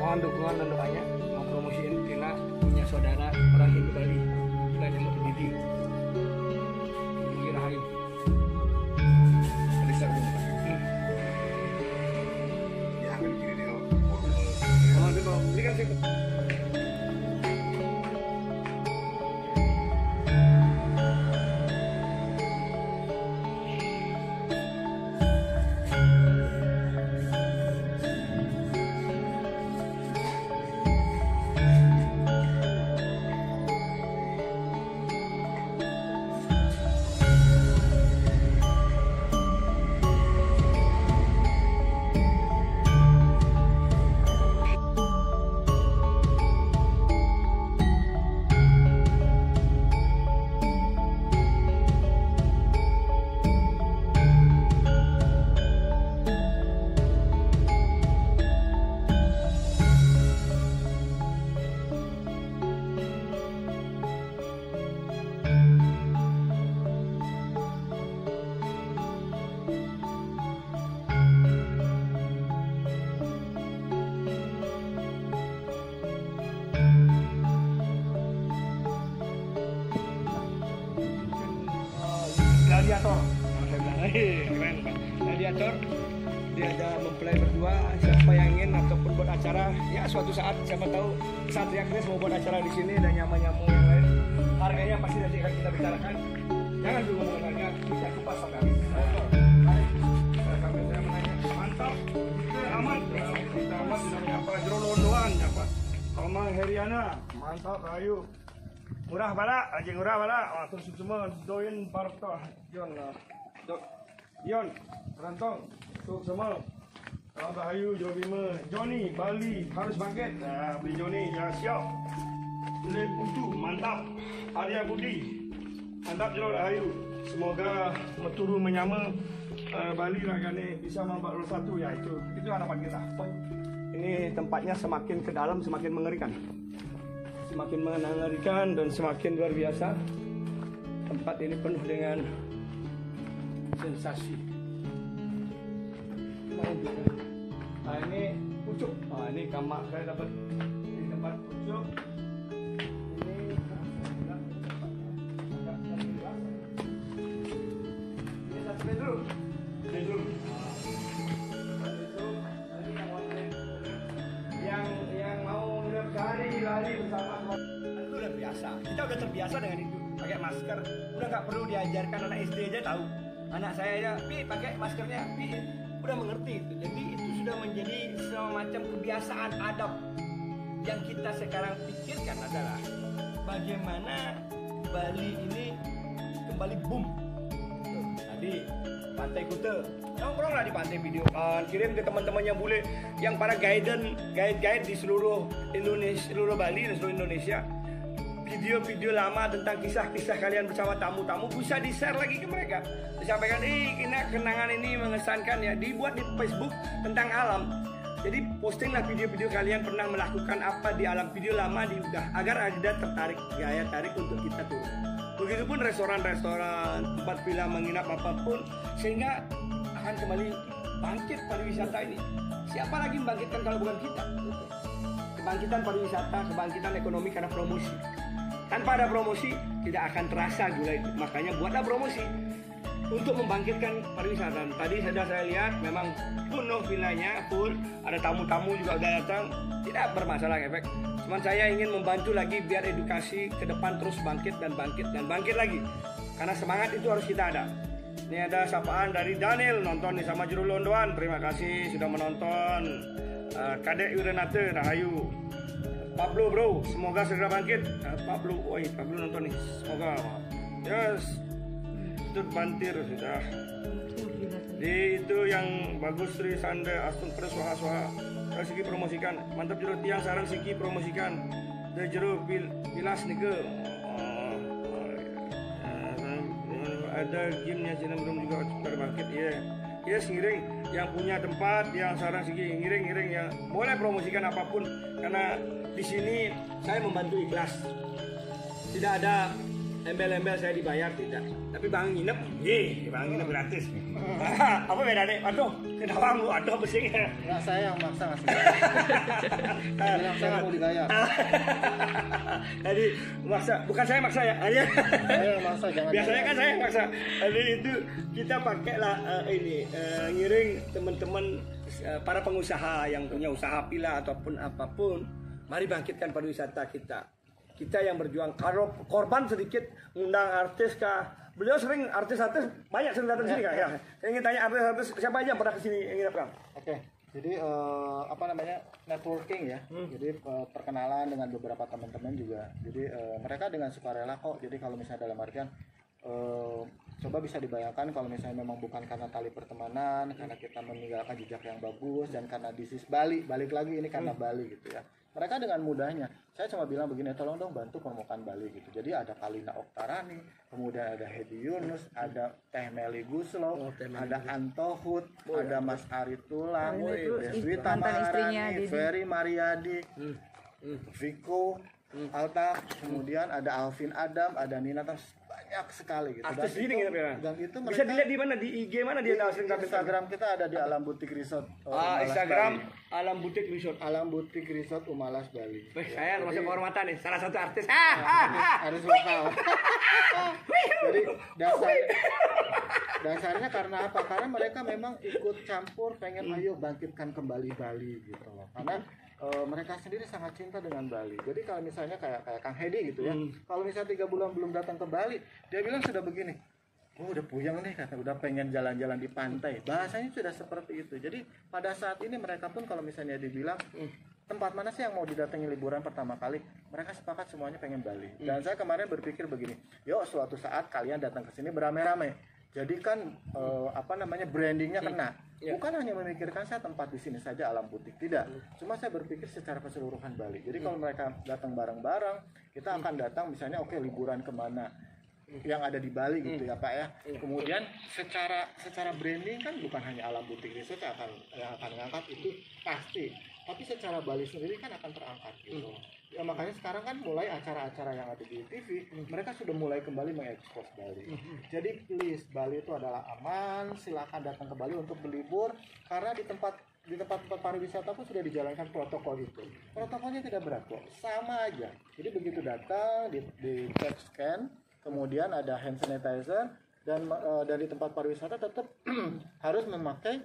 mohon dukungan dan doanya mau promosiin Tina punya saudara orang Hindu Bali dan yang mau Didi Rahayu. Ada siapa yang ya akan kiri dia Oh, itu kalau beli kan sih. Gladiator, saya bilang, keren Pak. Gladiator, dia ada mempelai berdua. Siapa yang ingin ataupun buat acara, ya suatu saat siapa tahu Satria Kris mau buat acara di sini dan nyamu-nyamu yang lain. Harganya pasti nanti akan kita bicarakan. Jangan dulu ngomong harga, bisa kupas Pak. Kami saya menanya, mantap, kita aman, kita aman sudah menyapa Jerolondoan, nyapa Omang Heriana, mantap, Rayu. Murah bala, aja murah bala. Terus semua doin parto Jon, Yon, Rantong, tuh semua. Rahayu, Jobima, Joni, Bali, harus bangkit. Beli Joni, ya siap. Lep Utu, mantap. Arya Budi, mantap Jero Rahayu. Semoga meturu menyama Bali ragane bisa membawa satu ya itu harapan kita. Ini tempatnya semakin ke dalam semakin mengerikan. Semakin mengerikan dan semakin luar biasa. Tempat ini penuh dengan sensasi. Nah ini pucuk. Nah ini kamar saya dapat di tempat pucuk. Ini satu bedroom. Yang mau lari bersama itu udah biasa. Kita udah terbiasa dengan itu. Pakai masker, udah nggak perlu diajarkan anak SD aja tahu. Anak saya aja, Pi pakai maskernya, Pi udah mengerti itu. Jadi itu sudah menjadi semacam kebiasaan adab. Yang kita sekarang pikirkan adalah bagaimana Bali ini kembali boom. Tadi Pantai Kuta, nongkronglah di pantai video kan, kirim ke teman-temannya bule yang para guide di seluruh Indonesia, seluruh Bali dan seluruh Indonesia. Video-video lama tentang kisah-kisah kalian bersama tamu-tamu bisa di-share lagi ke mereka. Disampaikan, kenangan ini mengesankan ya, dibuat di Facebook tentang alam. Jadi postinglah video-video kalian pernah melakukan apa di alam, video lama diunggah agar ada tertarik, gaya tarik untuk kita turun. Begitupun restoran-restoran, tempat villa menginap apapun, sehingga akan kembali bangkit pariwisata ini. Siapa lagi membangkitkan kalau bukan kita? Kebangkitan pariwisata, kebangkitan ekonomi karena promosi. Tanpa ada promosi, tidak akan terasa gula itu. Makanya buatlah promosi untuk membangkitkan pariwisata. Tadi sudah saya lihat, memang penuh villanya, full. Ada tamu-tamu juga udah datang. Tidak bermasalah efek. Cuman saya ingin membantu lagi biar edukasi ke depan terus bangkit dan bangkit lagi. Karena semangat itu harus kita ada. Ini ada sapaan dari Daniel, nonton nih sama Jerolondoan. Terima kasih sudah menonton. Kadek Yurenate, Rahayu. Pablo bro, semoga segera bangkit. Pablo nonton nih. Semoga. Yes. Itu bantir sudah. Di itu yang bagus Sri Sanda Astun Pres Soha. Siki promosikan. Mantap Jero tiang sarang Siki promosikan. De Jero Pilas nih ke. Ada gamenya channel belum juga terbangkit ya. Yes, ngiring yang punya tempat yang sarang Siki ngiring yang boleh promosikan apapun karena di sini saya membantu ikhlas. Tidak ada embel-embel saya dibayar tidak, tapi bang nginep, bang nginep gratis. Apa bedanya? Aduh, kenapa lu? Aduh, besingnya. Enggak, saya yang maksa ngasih. Bilang saya nggak mau dibayar. Jadi maksa, bukan saya maksa ya. Saya yang maksa, jangan. Biasanya kan saya yang maksa. Jadi itu kita pakailah ngiring teman-teman para pengusaha yang punya usaha pila ataupun apapun. Mari bangkitkan pariwisata kita. Kita yang berjuang, kalau korban sedikit ngundang artis kah? Beliau sering artis-artis banyak sering datang sini kah? Ya. Saya ingin tanya artis-artis siapa aja yang pernah kesini yang nginep Kang? Oke, jadi apa namanya networking ya. Jadi perkenalan dengan beberapa teman-teman juga. Jadi mereka dengan sukarela kok. Jadi kalau misalnya dalam artian coba bisa dibayangkan kalau misalnya memang bukan karena tali pertemanan, karena kita meninggalkan jejak yang bagus dan karena bisnis Bali, balik lagi ini karena Bali gitu ya. Mereka dengan mudahnya, saya cuma bilang begini, tolong dong bantu promokan Bali gitu. Jadi ada Kalina Oktarani, kemudian ada Hedi Yunus, ada Teh Meli Guslo, ada Antohut, ada Mas Ari Tulang, Deswita Maharani, Ferry Mariadi, Viko, Alta, kemudian ada Alvin Adam, ada Nina, banyak sekali gitu. Artis ini nginep ya. Dan itu bisa dilihat di mana, di IG mana dia tahu sering Instagram kita ada di Alam Butik Resort. Instagram Bali. Alam Butik Resort. Alam Butik Resort Umalas Bali. Saya termasuk kehormatan nih, salah satu artis. Harus lokal. Jadi dasarnya karena apa? Karena mereka memang ikut campur, pengen ayo bangkitkan kembali Bali gitu loh. Karena mereka sendiri sangat cinta dengan Bali. Jadi kalau misalnya kayak Kang Hedi gitu ya, kalau misalnya 3 bulan belum datang ke Bali, dia bilang sudah begini, udah puyeng nih, kata udah pengen jalan-jalan di pantai. Bahasanya sudah seperti itu. Jadi pada saat ini mereka pun kalau misalnya dibilang tempat mana sih yang mau didatangi liburan pertama kali, mereka sepakat semuanya pengen Bali. Dan saya kemarin berpikir begini, yuk suatu saat kalian datang ke sini beramai-ramai. Jadi kan brandingnya kena. Bukan hanya memikirkan saya tempat di sini saja Alam Butik, tidak. Cuma saya berpikir secara keseluruhan Bali. Jadi kalau mereka datang bareng-bareng, kita akan datang misalnya liburan kemana yang ada di Bali gitu ya Pak ya. Kemudian secara branding kan bukan hanya Alam Butik Resort yang akan mengangkat itu pasti. Tapi secara Bali sendiri kan akan terangkat gitu. Ya makanya sekarang kan mulai acara-acara yang ada di TV, mereka sudah mulai kembali mengekspos Bali. Jadi please, Bali itu adalah aman, silakan datang ke Bali untuk berlibur karena di tempat-tempat pariwisata pun sudah dijalankan protokol itu. Protokolnya tidak berat kok, sama aja. Jadi begitu datang di cek scan, kemudian ada hand sanitizer dan dari tempat pariwisata tetap harus memakai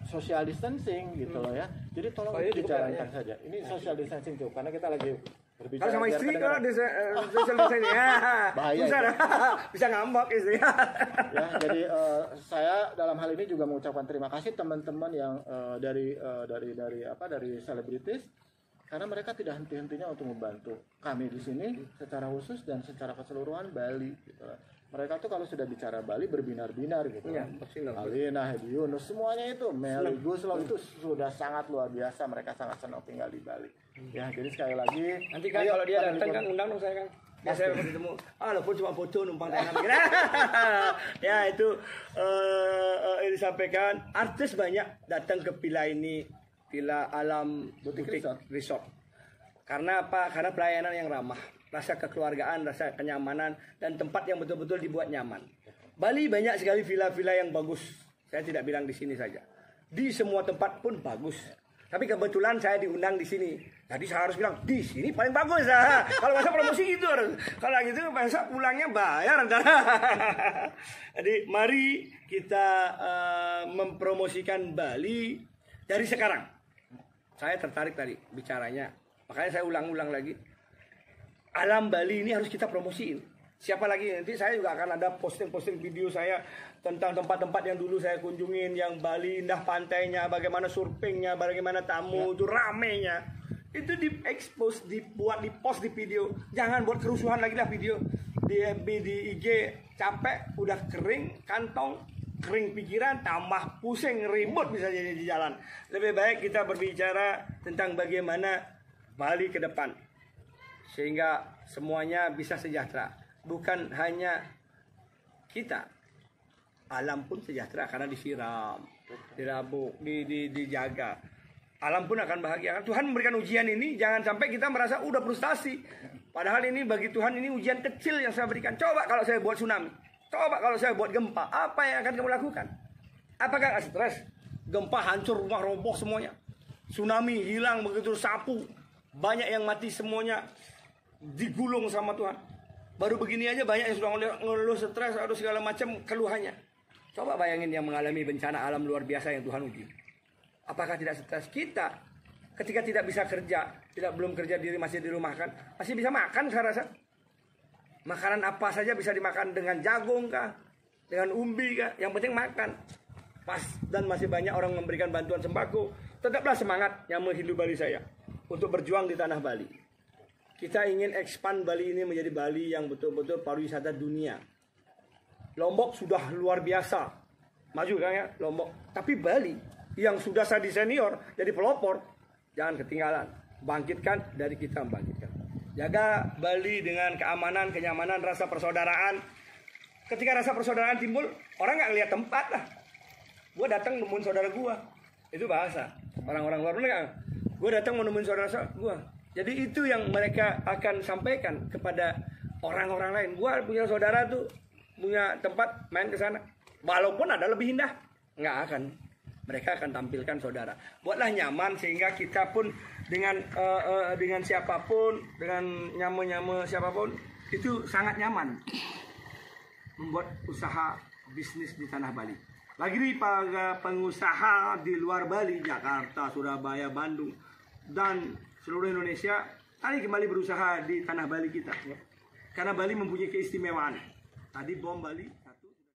social distancing gitu loh ya. Jadi tolong dijalankan saja. Ini social distancing tuh karena kita lagi berbicara sama istri kalau social distancing bahaya. Bisa ngambek istri. Ya, jadi saya dalam hal ini juga mengucapkan terima kasih teman-teman yang dari selebritis karena mereka tidak henti-hentinya untuk membantu kami di sini secara khusus dan secara keseluruhan Bali gitu. Mereka tuh kalau sudah bicara Bali berbinar-binar gitu. Ya, Kalina, Hedi Yunus, semuanya itu Meli Guslo itu sudah sangat luar biasa. Mereka sangat senang tinggal di Bali. Ya, jadi sekali lagi nanti kan kalau dia datang kan undang dong saya kan. Biasanya kalau ketemu, pun cuma foto numpang tangan. Ya itu yang disampaikan. Artis banyak datang ke villa ini, Villa Alam Butik Resort. Karena apa? Karena pelayanan yang ramah, rasa kekeluargaan, rasa kenyamanan, dan tempat yang betul-betul dibuat nyaman. Bali banyak sekali villa-villa yang bagus. Saya tidak bilang di sini saja. Di semua tempat pun bagus. Tapi kebetulan saya diundang di sini. Jadi saya harus bilang, di sini paling bagus. Kalau masa promosi gitu. Kalau gitu masa pulangnya bayar. Jadi mari kita mempromosikan Bali dari sekarang. Saya tertarik tadi bicaranya. Makanya saya ulang-ulang lagi. Alam Bali ini harus kita promosiin. Siapa lagi nanti saya juga akan ada posting-posting video saya tentang tempat-tempat yang dulu saya kunjungin, yang Bali indah pantainya, bagaimana surfingnya, bagaimana tamu itu ramenya. Itu di-expose, dibuat, di-post di video. Jangan buat kerusuhan lagi lah video. Di FB, di IG capek, udah kering kantong, kering pikiran, tambah pusing, ribut bisa jadi di jalan. Lebih baik kita berbicara tentang bagaimana Bali ke depan sehingga semuanya bisa sejahtera, bukan hanya kita, alam pun sejahtera karena disiram, dirabuk, dijaga. alam pun akan bahagia. Tuhan memberikan ujian ini, jangan sampai kita merasa udah frustasi. Padahal ini bagi Tuhan ini ujian kecil yang saya berikan. Coba kalau saya buat tsunami, coba kalau saya buat gempa, apa yang akan kamu lakukan? Apakah nggak stres? Gempa hancur, rumah roboh semuanya. Tsunami hilang begitu sapu, banyak yang mati semuanya digulung sama Tuhan. Baru begini aja banyak yang sudah ngeluh stres atau segala macam keluhannya. Coba bayangin yang mengalami bencana alam luar biasa yang Tuhan uji. Apakah tidak stres? Kita ketika tidak bisa kerja, belum kerja diri masih dirumahkan, masih bisa makan saya rasa. Makanan apa saja bisa dimakan, dengan jagung kah, dengan umbi kah, yang penting makan. Pas, dan masih banyak orang memberikan bantuan sembako. Tetaplah semangat yang menghidup Bali saya untuk berjuang di tanah Bali. Kita ingin expand Bali ini menjadi Bali yang betul-betul pariwisata dunia. Lombok sudah luar biasa, maju kan ya Lombok. Tapi Bali yang sudah jadi senior, jadi pelopor, jangan ketinggalan. Bangkitkan dari kita, bangkitkan. Jaga Bali dengan keamanan, kenyamanan, rasa persaudaraan. Ketika rasa persaudaraan timbul, orang nggak lihat tempat lah. Gue datang nemuin saudara gue, itu bahasa orang-orang luar negeri. Gue datang menemuin saudara gue. Jadi itu yang mereka akan sampaikan kepada orang-orang lain. Gue punya saudara tuh, punya tempat main ke sana. Walaupun ada lebih indah, nggak akan. Mereka akan tampilkan saudara. Buatlah nyaman sehingga kita pun dengan siapapun, dengan nyama-nyama siapapun, itu sangat nyaman membuat usaha bisnis di tanah Bali. Lagi para pengusaha di luar Bali, Jakarta, Surabaya, Bandung, dan seluruh Indonesia, tadi kembali berusaha di tanah Bali kita. Karena Bali mempunyai keistimewaan. Tadi bom Bali